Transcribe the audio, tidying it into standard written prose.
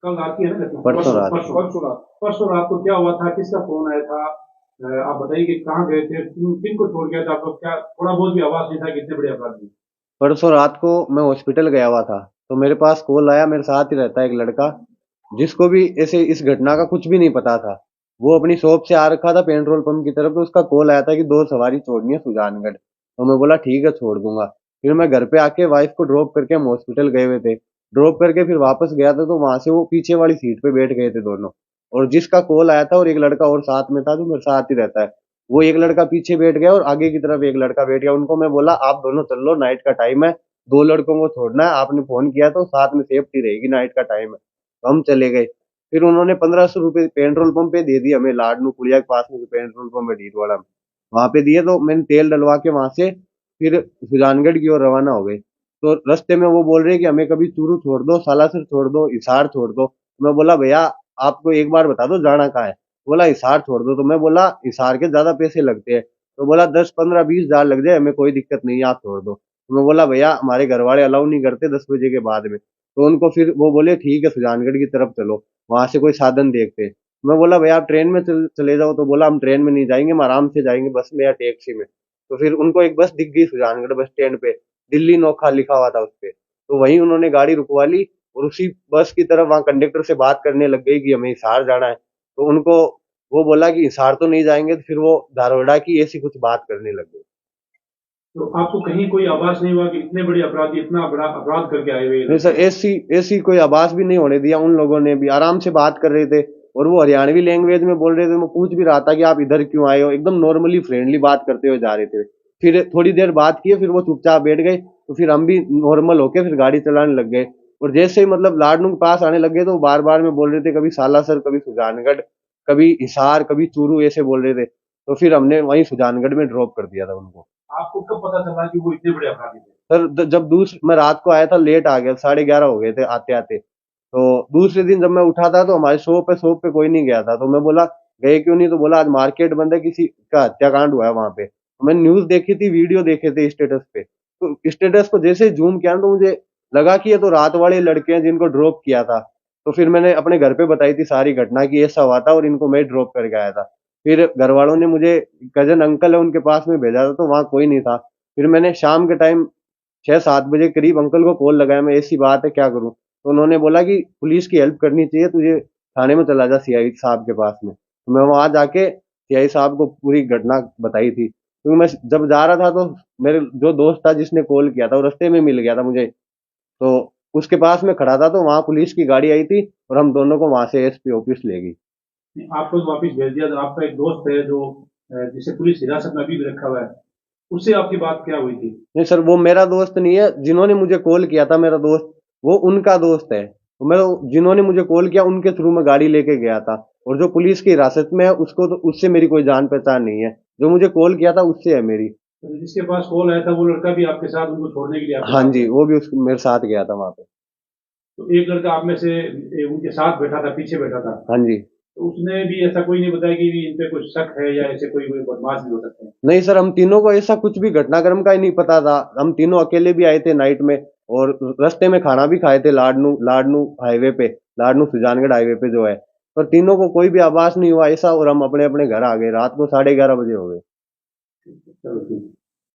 कल रात की है ना घटना? परसों रात। परसों रात को क्या हुआ था, किसका फोन आया था? आप बताइए कि कहाँ गए थे, किन को छोड़ गया था आप लोग? क्या थोड़ा बहुत भी आवाज नहीं था कि इतने बड़े अपराधी? परसों रात को मैं हॉस्पिटल गया हुआ था, तो मेरे पास कॉल आया। मेरे साथ ही रहता है एक लड़का, जिसको भी ऐसे इस घटना का कुछ भी नहीं पता था। वो अपनी शॉप से आ रखा था पेट्रोल पंप की तरफ, तो उसका कॉल आया था कि दो सवारी छोड़नी है सुजानगढ़। तो मैं बोला ठीक है, छोड़ दूंगा। फिर मैं घर पे आके वाइफ को ड्रॉप करके हम हॉस्पिटल गए हुए थे। ड्रॉप करके फिर वापस गया था, तो वहां से वो पीछे वाली सीट पे बैठ गए थे दोनों। और जिसका कॉल आया था और एक लड़का और साथ में था जो मेरे साथ ही रहता है, वो एक लड़का पीछे बैठ गया और आगे की तरफ एक लड़का बैठ गया। उनको मैं बोला आप दोनों चल लो, नाइट का टाइम है, दो लड़कों को छोड़ना है, आपने फोन किया तो साथ में सेफ्टी रहेगी, नाइट का टाइम है। तो हम चले गए। फिर उन्होंने 1500 रुपये पेट्रोल पंप पे दे दिए हमें, लाडनू पुलिया के पास में जो पेट्रोल पंप है डीडवाड़ा में, वहां पे दिए। तो मैंने तेल डलवा के वहां से फिर सुजानगढ़ की ओर रवाना हो गए। तो रास्ते में वो बोल रहे कि हमें कभी चूरू छोड़ दो, सालासर छोड़ दो, हिसार छोड़ दो। तो मैं बोला भैया आपको एक बार बता दो जाना कहाँ है। बोला हिसार छोड़ दो। तो मैं बोला हिसार के ज्यादा पैसे लगते हैं। तो बोला 10 15 20 हजार लग जाए, हमें कोई दिक्कत नहीं है, आप छोड़ दो। तो मैं बोला भैया हमारे घर वाले अलाउ नहीं करते 10 बजे के बाद में। तो उनको फिर वो बोले ठीक है सुजानगढ़ की तरफ चलो, वहां से कोई साधन देखते हैं। मैं बोला भैया आप ट्रेन में चले जाओ। तो बोला हम ट्रेन में नहीं जाएंगे, हम आराम से जाएंगे बस में या टैक्सी में। तो फिर उनको एक बस दिख गई सुजानगढ़ बस स्टैंड पे, दिल्ली नोखा लिखा हुआ था उस पे। तो वहीं उन्होंने गाड़ी रुकवा ली और उसी बस की तरफ वहां कंडक्टर से बात करने लग गई कि हमें हिसार जाना है। तो उनको वो बोला कि हिसार तो नहीं जाएंगे, तो फिर वो धारवाड़ा की ऐसी कुछ बात करने लग गई। तो आपको कहीं कोई आवाज नहीं हुआ कि इतने बड़े अपराधी इतना बड़ा अपराध करके आए हुए ये नहीं सर, लड़के? ऐसी ऐसी कोई आवाज भी नहीं होने दिया। उन लोगों ने भी आराम से बात कर रहे थे और वो हरियाणवी लैंग्वेज में बोल रहे थे। मैं पूछ भी रहा था कि आप इधर क्यों आए हो, एकदम नॉर्मली फ्रेंडली बात करते हुए जा रहे थे। फिर थोड़ी देर बात किए, फिर वो चुपचाप बैठ गए। तो फिर हम भी नॉर्मल होके फिर गाड़ी चलाने लग गए। और जैसे ही मतलब लाडनू के पास आने लग गए, तो बार बार में बोल रहे थे कभी सालासर, कभी सुजानगढ़, कभी हिसार, कभी चूरू, ऐसे बोल रहे थे। तो फिर हमने वहीं सुजानगढ़ में ड्रॉप कर दिया था उनको। आपको कब पता चला कि वो इतने बड़े अपराधी थे? सर जब दूसरे मैं रात को आया था, लेट आ गया, 11:30 हो गए थे आते आते। तो दूसरे दिन जब मैं उठा था तो हमारे शॉप पे कोई नहीं गया था। तो मैं बोला गए क्यों नहीं? तो बोला आज मार्केट बंद है, किसी का हत्याकांड हुआ है वहां पे। तो मैंने न्यूज देखी थी, वीडियो देखे थे स्टेटस पे। तो स्टेटस को जैसे जूम किया ना, तो मुझे लगा कि ये तो रात वाले लड़के हैं जिनको ड्रॉप किया था। तो फिर मैंने अपने घर पे बताई थी सारी घटना की ऐसा हुआ था और इनको मैं ड्रॉप करके आया था। फिर घर वालों ने मुझे, कजन अंकल है उनके पास में भेजा था, तो वहां कोई नहीं था। फिर मैंने शाम के टाइम 6 7 बजे करीब अंकल को कॉल लगाया, मैं ऐसी बात है क्या करूं? तो उन्होंने बोला कि पुलिस की हेल्प करनी चाहिए तुझे, थाने में चला जा सीआई साहब के पास में। तो मैं वहां जाके सीआई साहब को पूरी घटना बताई थी। क्योंकि मैं जब जा रहा था तो मेरे जो दोस्त था जिसने कॉल किया था वो रास्ते में मिल गया था मुझे। तो उसके पास में खड़ा था, तो वहां पुलिस की गाड़ी आई थी और हम दोनों को वहां से एसपी ऑफिस ले गई। आपको तो वापिस भेज दिया, तो आपका एक दोस्त है जो जिसे पुलिस हिरासत में अभी भी रखा हुआ है, उससे आपकी बात क्या हुई थी? नहीं सर, वो मेरा दोस्त नहीं है। जिन्होंने मुझे कॉल किया था मेरा दोस्त, वो उनका दोस्त है। तो मैं, जिन्होंने मुझे कॉल किया उनके थ्रू मैं गाड़ी लेके गया था। और जो पुलिस की हिरासत में है उसको, तो उससे मेरी कोई जान पहचान नहीं है। जो मुझे कॉल किया था उससे है मेरी। तो जिसके पास कॉल आया था वो लड़का भी आपके साथ उनको छोड़ने के लिए आपके हाँ साथ जी, गया? वो भी मेरे साथ गया था वहां पे। तो एक लड़का आप में से उनके साथ बैठा था, पीछे बैठा था, हाँ जी। तो उसने भी ऐसा कोई नहीं बताया कि इन पे कुछ शक है या ऐसे कोई कोई बदमाश भी हो सकते हैं? नहीं सर, हम तीनों को ऐसा कुछ भी घटनाक्रम का ही नहीं पता था। हम तीनों अकेले भी आए थे नाइट में, और रास्ते में खाना भी खाए थे लाडनू लाडनू हाईवे पे, लाडनू सुजानगढ़ हाईवे पे जो है। पर तीनों को कोई भी आभास नहीं हुआ ऐसा, और हम अपने अपने घर आ गए। रात को 11:30 बजे हो गए। चलो ठीक।